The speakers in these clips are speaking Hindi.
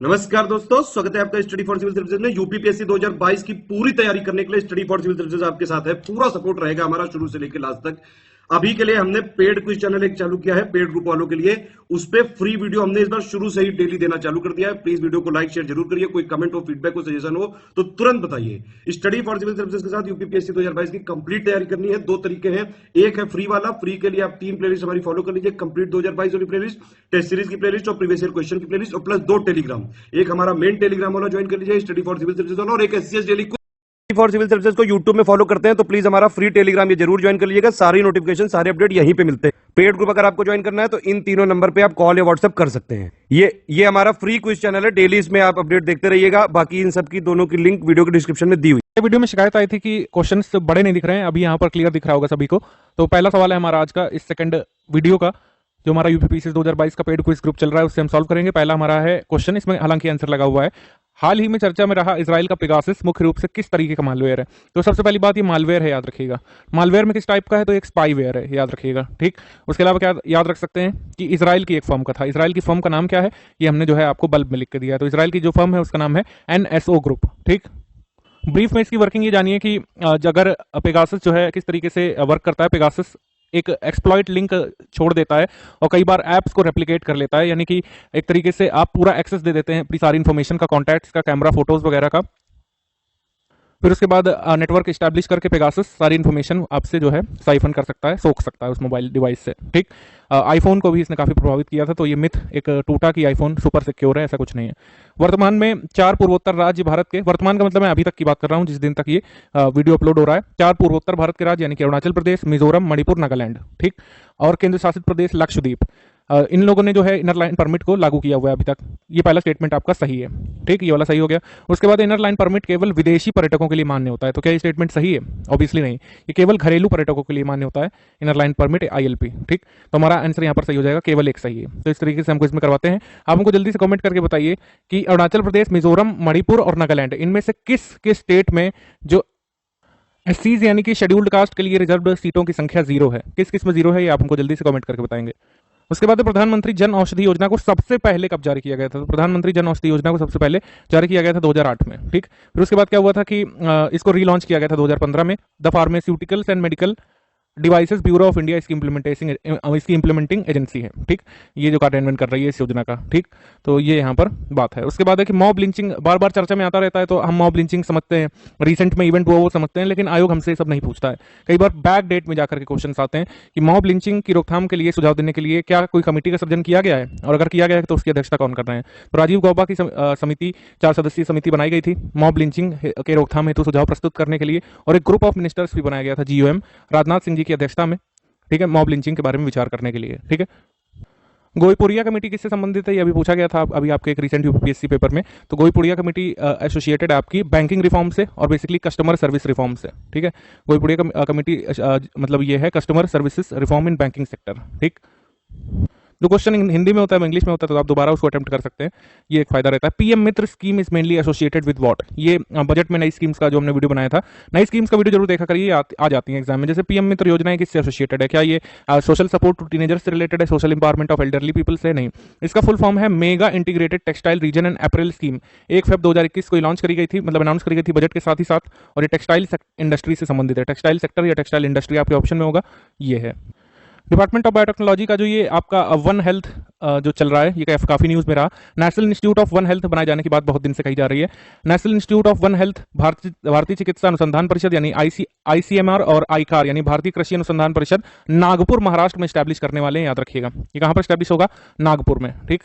नमस्कार दोस्तों, स्वागत है आपका स्टडी फॉर सिविल सर्विसेज में। यूपीपीएससी 2022 की पूरी तैयारी करने के लिए स्टडी फॉर सिविल सर्विसेज आपके साथ है। पूरा सपोर्ट रहेगा हमारा शुरू से लेकर लास्ट तक। अभी के लिए हमने पेड क्विज चैनल एक चालू किया है पेड ग्रुप वालों के लिए। उस पे फ्री वीडियो हमने इस बार शुरू से ही डेली देना चालू कर दिया है। प्लीज वीडियो को लाइक शेयर जरूर करिए। कोई कमेंट हो, फीडबैक हो, सजेशन हो तो तुरंत बताइए। स्टडी फॉर सिविल सर्विसेज के साथ यूपीपीएससी 2022 की कंप्लीट तैयारी करनी है। दो तरीके हैं, एक है फ्री वाला। फ्री के लिए आप 3 प्लेलिस्ट हमारी फॉलो कर लीजिए। कंप्लीट 2022 वाली प्लेलिस्ट, टेस्ट सीरीज की प्लेलिस्ट और प्रीवियस ईयर क्वेश्चन की प्लेलिस्ट, और प्लस 2 टेलीग्राम। एक हमारा मेन टेलीग्राम वाला ज्वाइन कर लीजिए स्टडी फॉर सिविल सर्विसेज वाला, और एक SCS daily for civil services को यूट्यूब में फॉलो करते हैं तो प्लीज हमारा फ्री टेलीग्राम ये जरूर ज्वाइन कर लीजिएगा। सारी नोटिफिकेशन, सारे अपडेट यहीं पे मिलते हैं। पेड ग्रुप अगर आपको ज्वाइन करना है तो इन तीनों नंबर पे आप कॉल या व्हाट्सएप कर सकते हैं। ये हमारा फ्री क्विज चैनल है, डेली इसमें आप अपडेट देखते रहिएगा। बाकी इन सब की दोनों की लिंक वीडियो के डिस्क्रिप्शन में दी हुई है। वीडियो में शिकायत आई थी कि क्वेश्चंस बड़े नहीं दिख रहे हैं, अभी यहाँ पर क्लियर दिख रहा होगा सभी को। तो पहला सवाल है हमारा आज का, इस सेकंड वीडियो का, जो हमारा यूपीपीएससी 2022 का पेड क्विज ग्रुप चल रहा है उससे हम सॉल्व करेंगे। पहला हमारा है क्वेश्चन, इसमें हालांकि आंसर लगा हुआ है। हाल ही में चर्चा में रहा इजराइल का पेगासस मुख्य रूप से किस तरीके का मालवेयर है? तो सबसे पहली बात, ये मालवेयर है, याद रखिएगा। मालवेयर में किस टाइप का है? तो एक स्पाईवेयर है, याद रखिएगा। ठीक, उसके अलावा क्या याद रख सकते हैं कि इजराइल की एक फर्म का था। इजराइल की फर्म का नाम क्या है? ये हमने जो है आपको बल्ब में लिख के दिया है। तो इजराइल की जो फर्म है उसका नाम है एनएसओ ग्रुप। ठीक, ब्रीफ में इसकी वर्किंग ये जानिए कि अगर पेगासस जो है किस तरीके से वर्क करता है। पेगासस एक एक्सप्लॉइट लिंक छोड़ देता है और कई बार ऐप्स को रेप्लिकेट कर लेता है, यानी कि एक तरीके से आप पूरा एक्सेस दे देते हैं अपनी सारी इन्फॉर्मेशन का, कॉन्टैक्ट्स का, कैमरा, फोटोज वगैरह का। फिर उसके बाद नेटवर्क इस्टेब्लिश करके पेगासस सारी इन्फॉर्मेशन आपसे जो है साइफन कर सकता है, सोख सकता है उस मोबाइल डिवाइस से। ठीक, आईफोन को भी इसने काफ़ी प्रभावित किया था, तो ये मिथ एक टूटा कि आईफोन सुपर सिक्योर है, ऐसा कुछ नहीं है। वर्तमान में 4 पूर्वोत्तर राज्य भारत के, वर्तमान का मतलब मैं अभी तक की बात कर रहा हूँ जिस दिन तक ये वीडियो अपलोड हो रहा है। 4 पूर्वोत्तर भारत के राज्य यानी कि अरुणाचल प्रदेश, मिजोरम, मणिपुर, नागालैंड, ठीक, और केंद्र शासित प्रदेश लक्षद्वीप, इन लोगों ने जो है इनर लाइन परमिट को लागू किया हुआ है अभी तक। ये पहला स्टेटमेंट आपका सही है। ठीक, ये वाला सही हो गया। उसके बाद इनर लाइन परमिट केवल विदेशी पर्यटकों के लिए मान्य होता है। तो क्या ये स्टेटमेंट सही है? ऑब्वियसली नहीं, ये केवल घरेलू पर्यटकों के लिए मान्य होता है इनर लाइन परमिट, आईएलपी। ठीक, तो हमारा आंसर यहाँ पर सही हो जाएगा, केवल एक सही है। तो इस तरीके से हमको इसमें करवाते हैं। आप हमको जल्दी से कमेंट करके बताइए कि अरुणाचल प्रदेश, मिजोरम, मणिपुर और नागालैंड, इनमें से किस किस स्टेट में जो एससीज यानी कि शेड्यूल्ड कास्ट के लिए रिजर्व्ड सीटों की संख्या 0 है? किस किस में 0 है, ये आप हमको जल्दी से कमेंट करके बताएंगे। उसके बाद प्रधानमंत्री जन औषधि योजना को सबसे पहले कब जारी किया गया था? तो प्रधानमंत्री जन औषधि योजना को सबसे पहले जारी किया गया था 2008 में। ठीक, फिर उसके बाद क्या हुआ था कि इसको रीलॉन्च किया गया था 2015 में। The pharmaceuticals and medical devices bureau of India इसकी इंप्लीमेंटिंग एजेंसी है। ठीक, ये जो कार्यान्वयन कर रही है इस योजना का। ठीक, तो ये यहाँ पर बात है। उसके बाद है कि मॉब लिंचिंग बार बार चर्चा में आता रहता है, तो हम मॉब लिंचिंग समझते हैं, रिसेंट में इवेंट हुआ वो समझते हैं, लेकिन आयोग हमसे सब नहीं पूछता है। कई बार बैक डेट में जाकर के क्वेश्चन आते हैं कि मॉब लिंचिंग की रोकथाम के लिए सुझाव देने के लिए क्या कोई कमेटी का सृजन किया गया है, और अगर किया गया है तो उसकी अध्यक्षता कौन कर रहे हैं? तो राजीव गौबा की समिति, 4 सदस्यीय समिति बनाई गई थी मॉब लिंचिंग के रोकथाम हेतु सुझाव प्रस्तुत करने के लिए, और एक ग्रुप ऑफ मिनिस्टर्स भी बनाया गया था, जीओएम, राजनाथ सिंह जी की अध्यक्षता में। ठीक है, मॉब लिंचिंग के बारे में विचार करने के लिए। ठीक है, गोईपुरिया कमेटी किससे संबंधित है? ये अभी पूछा गया था अभी आपके एक रिसेंट यूपीएससी पेपर में। तो गोईपुरिया कमेटी एसोसिएटेड है आपकी बैंकिंग रिफॉर्म से और बेसिकली कस्टमर सर्विस रिफॉर्म से। ठीक है, गोईपुरिया कमेटी मतलब ये है customer services reform in banking sector. ठीक, जो क्वेश्चन हिंदी में होता है इंग्लिश में होता है तो आप दोबारा उसको अटेम्प्ट कर सकते हैं, ये एक फायदा रहता है। PM Mitra scheme is mainly associated with what? ये बजट में नई स्कीम्स का जो हमने वीडियो बनाया था, नई स्कीम्स का वीडियो जरूर देखा करिए, आ जाती है एग्जाम में। जैसे पीएम मित्र योजना किससे एसोसिएटेड है? क्या ये सोशल सपोर्ट टू टीनेजर्स से रिलेटेड है, social empowerment of elderly people से? नहीं। इसका फुल फॉर्म है mega integrated textile reason and April scheme. 1 फरवरी 2021 को लॉन्च करी गई थी, मतलब अनाउंस करी गई थी बजट के साथ ही साथ, और ये टेक्सटाइल इंडस्ट्री से संबंधित है। टेक्सटाइल सेक्टर या टेक्सटाइल इंडस्ट्री आपके ऑप्शन में होगा, ये है। डिपार्टमेंट ऑफ बायोटेक्नोलॉजी का जो ये आपका वन हेल्थ जो चल रहा है, ये काफी न्यूज में रहा। National institute of one health बनाए जाने की बात बहुत दिन से कही जा रही है। National institute of one health भारतीय चिकित्सा अनुसंधान परिषद यानी आईसीएमआर और आईकार यानी भारतीय कृषि अनुसंधान परिषद नागपुर महाराष्ट्र में स्टैब्लिश करने वाले हैं, याद रखिएगा। ये कहां पर स्टैब्लिश होगा? नागपुर में। ठीक,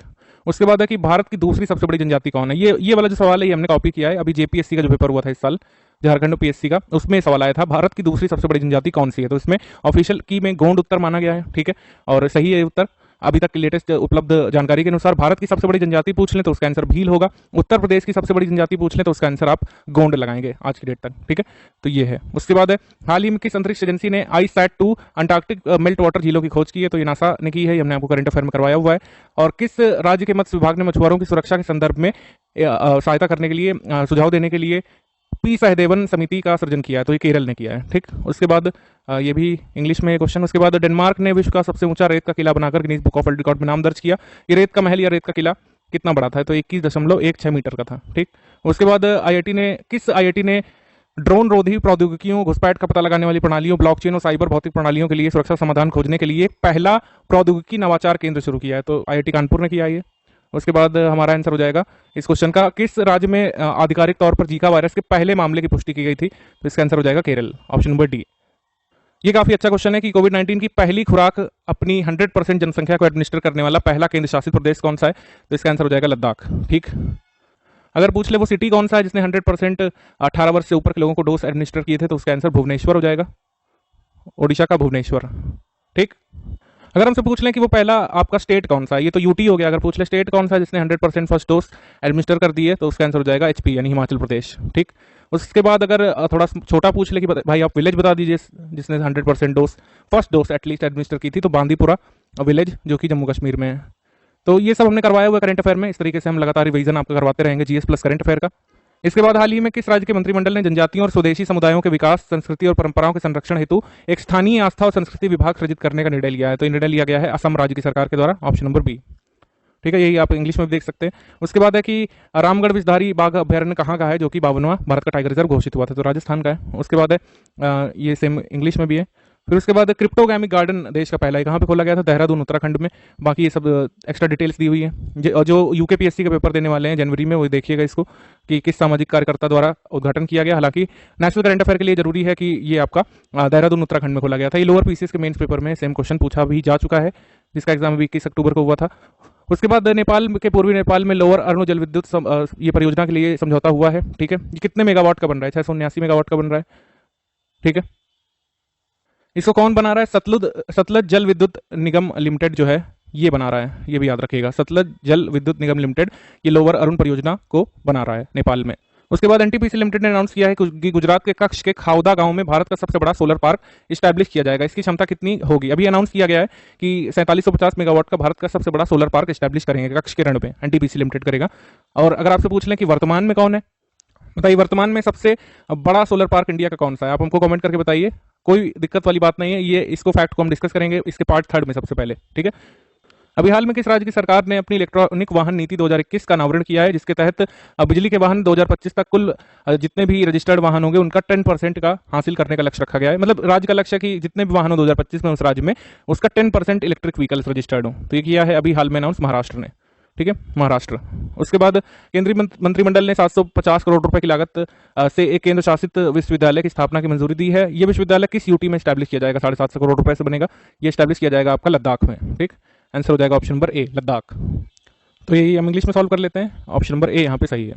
उसके बाद है कि भारत की दूसरी सबसे बड़ी जनजाति कौन है? ये वाला जो सवाल है ये हमने कॉपी किया है, अभी जेपीएससी का जो पेपर हुआ था इस साल, झारखंड पीएससी का, उसमें सवाल आया था भारत की दूसरी सबसे बड़ी जनजाति कौन सी है। तो इसमें ऑफिशियल की में गोंड उत्तर माना गया है। ठीक है, और सही है उत्तर। अभी तक की लेटेस्ट उपलब्ध जानकारी के अनुसार भारत की सबसे बड़ी जनजाति पूछ लें तो उसका आंसर भील होगा। उत्तर प्रदेश की सबसे बड़ी जनजाति पूछ लें तो उसका आंसर आप गोंड लगाएंगे आज की डेट तक। ठीक है, तो ये है। उसके बाद है हाल ही में किस अंतरिक्ष एजेंसी ने ISAT-2 अंटार्कटिक मेल्ट वाटर झीलों की खोज की है? तो ये नासा ने की है, ये हमने आपको करंट अफेयर में करवाया हुआ है। और किस राज्य के मत्स्य विभाग ने मछुआरों की सुरक्षा के संदर्भ में सहायता करने के लिए, सुझाव देने के लिए पी सहदेवन समिति का सृजन किया है? तो ये केरल ने किया है। ठीक, उसके बाद ये भी इंग्लिश में क्वेश्चन। उसके बाद डेनमार्क ने विश्व का सबसे ऊंचा रेत का किला बनाकर Guinness book of world record में नाम दर्ज किया। ये रेत का महल या रेत का किला कितना बड़ा था, तो 21.16 मीटर का था। ठीक, उसके बाद किस आईआईटी ने ड्रोन रोधी प्रौद्योगिकियों, घुसपैठ का पता लगाने वाली प्रणालियों, ब्लॉकचेन और साइबर भौतिक प्रणालियों के लिए सुरक्षा समाधान खोजने के लिए पहला प्रौद्योगिकी नवाचार केंद्र शुरू किया है? तो आईआईटी कानपुर ने किया है ये। उसके बाद हमारा आंसर हो जाएगा इस क्वेश्चन का, किस राज्य में आधिकारिक तौर पर जीका वायरस के पहले मामले की पुष्टि की गई थी? तो इसका आंसर हो जाएगा केरल, ऑप्शन नंबर डी। ये काफी अच्छा क्वेश्चन है कि कोविड-19 की पहली खुराक अपनी 100% जनसंख्या को एडमिनिस्टर करने वाला पहला केंद्र शासित प्रदेश कौन सा है? तो इसका आंसर हो जाएगा लद्दाख। ठीक, अगर पूछ ले वो सिटी कौन सा है जिसने 100% 18 वर्ष से ऊपर के लोगों को डोज एडमिनिस्टर किए थे? तो उसका आंसर भुवनेश्वर हो जाएगा, ओडिशा का भुवनेश्वर। ठीक, अगर हमसे पूछ लें कि वो पहला आपका स्टेट कौन सा है, ये तो यूटी हो गया। अगर पूछ ले स्टेट कौन सा है जिसने 100% फर्स्ट डोज एडमिनिस्टर कर दिए? तो उसका आंसर हो जाएगा एचपी यानी हिमाचल प्रदेश। ठीक, उसके बाद अगर थोड़ा छोटा पूछ ले कि भाई आप विलेज बता दीजिए जिसने 100% dose first dose at least administer की थी, तो बांदीपुरा विलेज जो कि जम्मू कश्मीर में है। तो ये सब हमने करवाया हुआ करंट अफेयर में। इस तरीके से हम लगातार रिवीजन आपका करवाते रहेंगे जीएस प्लस करंट अफेयर का। इसके बाद हाल ही में किस राज्य के मंत्रिमंडल ने जनजातियों और स्वदेशी समुदायों के विकास, संस्कृति और परंपराओं के संरक्षण हेतु एक स्थानीय आस्था और संस्कृति विभाग सृजित करने का निर्णय लिया है? तो ये निर्णय लिया गया है असम राज्य की सरकार के द्वारा, ऑप्शन नंबर बी। ठीक है, यही आप इंग्लिश में भी देख सकते हैं। उसके बाद है कि रामगढ़ विषधारी बाघ अभ्यारण्य कहाँ का है जो कि 52वां भारत का टाइगर रिजर्व घोषित हुआ था? तो राजस्थान का है। उसके बाद है ये सेम इंग्लिश में भी है। फिर उसके बाद क्रिप्टोगैमिक गार्डन देश का पहला है, कहाँ पे खोला गया था? देहरादून उत्तराखंड में। बाकी ये सब एक्स्ट्रा डिटेल्स दी हुई है। जो यूकेपीएससी के पेपर देने वाले हैं जनवरी में, वो देखिएगा इसको कि किस सामाजिक कार्यकर्ता द्वारा उद्घाटन किया गया। हालांकि नेशनल करंट अफेयर के लिए जरूरी है कि ये आपका देहरादून उत्तराखंड में खोला गया था। ये लोअर पीसीएस के मेंस पेपर में सेम क्वेश्चन पूछा भी जा चुका है, जिसका एग्जाम 21 अक्टूबर को हुआ था। उसके बाद नेपाल के पूर्वी नेपाल में लोअर अरुण जल विद्युत ये परियोजना के लिए समझौता हुआ है। ठीक है, ये कितने मेगावाट का बन रहा है? 679 मेगावाट का बन रहा है। ठीक है, इसको कौन बना रहा है? सतलज जल विद्युत निगम लिमिटेड जो है ये बना रहा है, ये भी याद रखिएगा। सतलज जल विद्युत निगम लिमिटेड ये लोअर अरुण परियोजना को बना रहा है नेपाल में। उसके बाद एनटीपीसी लिमिटेड ने अनाउंस किया है कि गुजरात के कच्छ के खाउदा गांव में भारत का सबसे बड़ा सोलर पार्क स्टैब्लिश किया जाएगा। इसकी क्षमता कितनी होगी? अभी अनाउंस किया गया है कि 4750 मेगावाट का भारत का सबसे बड़ा सोलर पार्क स्टैब्लिश करेंगे कच्छ के रण पे, एनटीपीसी लिमिटेड करेगा। और अगर आपसे पूछ लें कि वर्तमान में कौन है, बताइए वर्तमान में सबसे बड़ा सोलर पार्क इंडिया का कौन सा है? आप हमको कमेंट करके बताइए, कोई दिक्कत वाली बात नहीं है। ये इसको फैक्ट को हम डिस्कस करेंगे इसके पार्ट 3 में सबसे पहले। ठीक है, अभी हाल में किस राज्य की सरकार ने अपनी इलेक्ट्रॉनिक वाहन नीति 2021 का अनावरण किया है, जिसके तहत बिजली के वाहन 2025 तक कुल जितने भी रजिस्टर्ड वाहन होंगे उनका 10% का हासिल करने का लक्ष्य रखा गया है। मतलब राज्य का लक्ष्य कि जितने भी वाहन हो 2025 में उस राज्य में उसका 10% इलेक्ट्रिक व्हीकल्स रजिस्टर्ड हो। तो ये किया है अभी हाल में अनाउंस महाराष्ट्र ने। ठीक है, महाराष्ट्र। उसके बाद केंद्रीय मंत्रिमंडल ने 750 करोड़ रुपए की लागत से एक केंद्र शासित विश्वविद्यालय की स्थापना की मंजूरी दी है। ये विश्वविद्यालय किस यूटी में स्टैब्लिश किया जाएगा? 750 करोड़ रुपए से बनेगा। ये स्टैब्लिश किया जाएगा आपका लद्दाख में। ठीक, आंसर हो जाएगा ऑप्शन नंबर ए, लद्दाख। तो यही हम इंग्लिश में सॉल्व कर लेते हैं, ऑप्शन नंबर ए यहाँ पे सही है।